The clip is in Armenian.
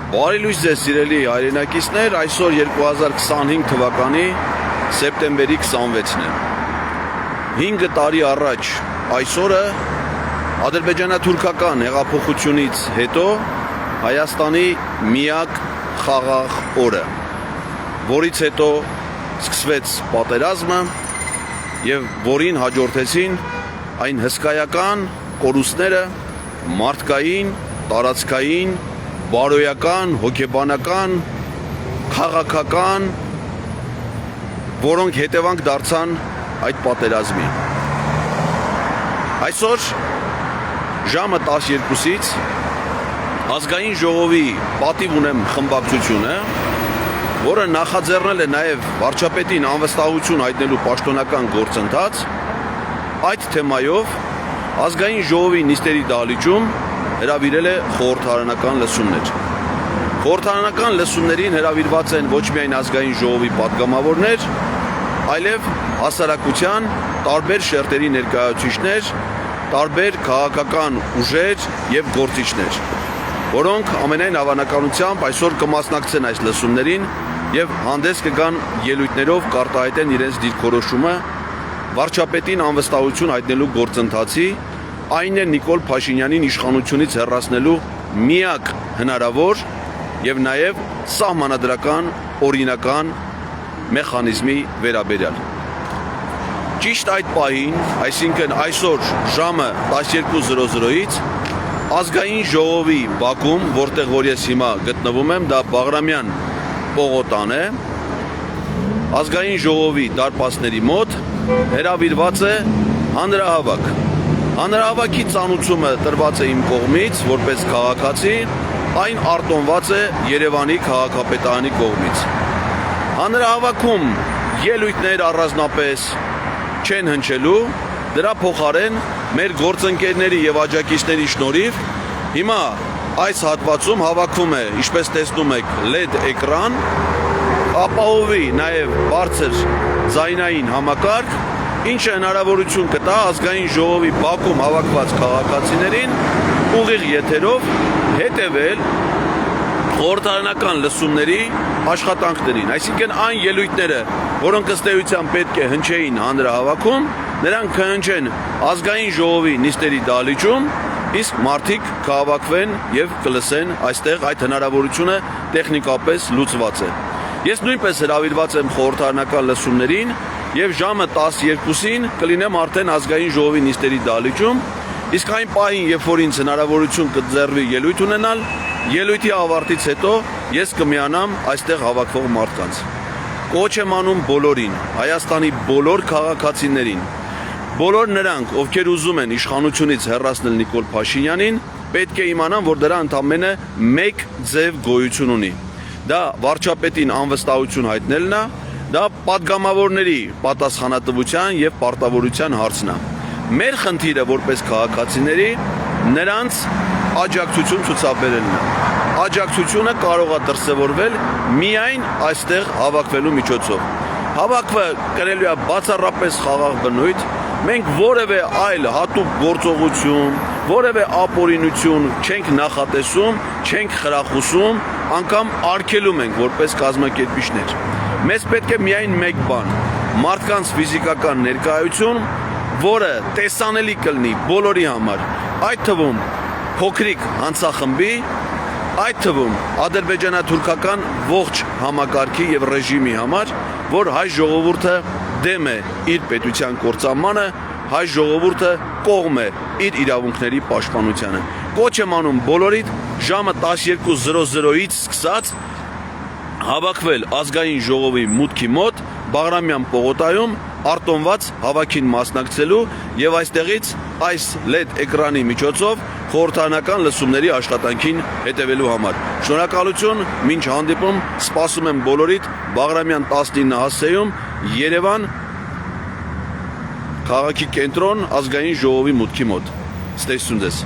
Բարի լույս ձեզ սիրելի հայրենակիցներ, այսօր 2025 թվականի սեպտեմբերի 26-ն է։ 5 տարի առաջ այսօրը ադրբեջանա-թուրքական հեղափոխությունից հետո Հայաստանի միակ խաղաղ օրը, որից հետո սկսվեց պատերազմը եւ որին հաջորդեցին այն հսկայական կորուստները մարդկային, տարածքային, բարոյական, հոգեբանական, քաղաքական, որոնք հետևանք դարձան այդ պատերազմի։ Այսօր ժամը 12-ից ազգային ժողովի պատիվ ունեմ խմբակցությունը, որը նախաձեռնել է նաև վարչապետին անվստահություն հայտնելու պաշտոնական գործընթաց, այդ թեմայով ազգային ժողովի նիստերի դահլիճում հրավիրել է խորհրդարանական լսումներ։ Խորհրդարանական լսումներին հրավիրված են ոչ միայն ազգային ժողովի պատգամավորներ, այլև հասարակության տարբեր շերտերի ներկայացուցիչներ, տարբեր քաղաքական ուժեր եւ գործիչներ, որոնք ամենայն հավանականությամբ այսօր կմասնակցեն այս լսումներին եւ հանդես կգան ելույթներով կարտահայտեն իրենց դիրքորոշումը վարչապետին անվստահություն հայտնելու գործընթացի, այն է Նիկոլ Փաշինյանին իշխանությունից հեռացնելու միակ հնարավոր եւ նաեւ սահմանադրական օրինական մեխանիզմի վերաբերյալ։ Ճիշտ այդ պահին, այսինքն այսօր ժամը 12:00-ից ազգային ժողովի բակում, որտեղ որ ես հիմա գտնվում եմ, դա Բաղրամյան պողոտան է, ազգային ժողովի դարպասների մոտ հրավիրված է հանրահավաք։ Հանրահավաքի ծանուցումը տրված է իմ կողմից, որպես քաղաքացի, այն արտոնված է Երևանի քաղաքապետարանի կողմից։ Հանրահավաքում ելույթներ առանձնապես չեն հնչելու, դրա փոխարեն մեր գործընկերների եւ աջակիցների շնորհիվ հիմա այս հատվածում հավաքվում է, ինչպես տեսնում եք, LED էկրան, ապահովի նաեւ բարձր ձայնային համակարգ, ինչը հնարավորություն կտա ազգային ժողովի բակում հավաքված քաղաքացիներին ուղիղ եթերով հետևել խորհրդարանական լսումների աշխատանքներին, այսինքն այն ելույթները, որոնք ըստ էության պետք է հնչեին հանրահավաքում, նրանք կհնչեն ազգային ժողովի նիստերի դահլիճում, իսկ մարդիկ կհավաքվեն եւ կլսեն այստեղ այդ հնարավորությունը տեխնիկապես լուծված է։ Ես նույնպես հրավիրված եմ խորհրդարանական լսումներին եւ ժամը 12-ին կլինեմ արդեն ազգային ժողովի նիստերի դահլիճում, իսկ այն պահին, երբ որ ինձ հնարավորություն կձեռվի ելույթ ունենալ, ելույթի ավարտից հետո ես կմիանամ այստեղ հավաքվող մարդկանց։ Կոչ եմ անում բոլորին, Հայաստանի բոլոր քաղաքացիներին, բոլոր նրանք, ովքեր ուզում են իշխանությունից հեռացնել Նիկոլ Փաշինյանին, պետք է իմանան, որ դրա ընդամենը մեկ ձև գոյություն ունի։ Դա վարչապետին անվստահություն հայտնելն է, դա պատգամավորների պատասխանատվության եւ պարտավորության հարցն է։ Մեր խնդիրը որպես քաղաքացիների նրանց աջակցություն ցուցաբերելն է։ Աջակցությունը կարող է դրսևորվել միայն այստեղ հավաքվելու միջոցով։ Հավաքվը կրելու է բացառապես խաղաղ բնույթ, մենք որևէ այլ հատուկ գործողություն, որևէ ապօրինություն չենք նախատեսում, չենք խրախուսում, անգամ արգելում ենք որպես կազմակերպիչներ։ Մեզ պետք է միայն մեկ բան՝ մարդկանց ֆիզիկական ներկայություն, որը տեսանելի կլինի բոլորի համար, այդ թվում փոքրիկ հանցախմբի, այդ թվում ադրբեջանա-թուրքական ողջ համակարգի եւ ռեժիմի համար, որ հայ ժողովուրդը դեմ է իր պետության կործանմանը, հայ ժողովուրդը կողմ է իր իրավունքների պաշտպանությանը։ Կոչ եմ անում բոլորիդ ժամը 12:00-ից սկսած հավաքվել ազգային ժողովի մուտքի մոտ Բաղրամյան պողոտայում արտոնված հավաքին մասնակցելու եւ այստեղից այս LED էկրանի միջոցով խորհրդարանական լսումների աշխատանքին հետևելու համար։ Շնորհակալություն, մինչ հանդիպում, սպասում եմ բոլորիդ Բաղրամյան 19 հասցեում Երևան քաղաքի կենտրոն ազգային ժողովի մուտքի մոտ։ Ստեսություն ձեզ։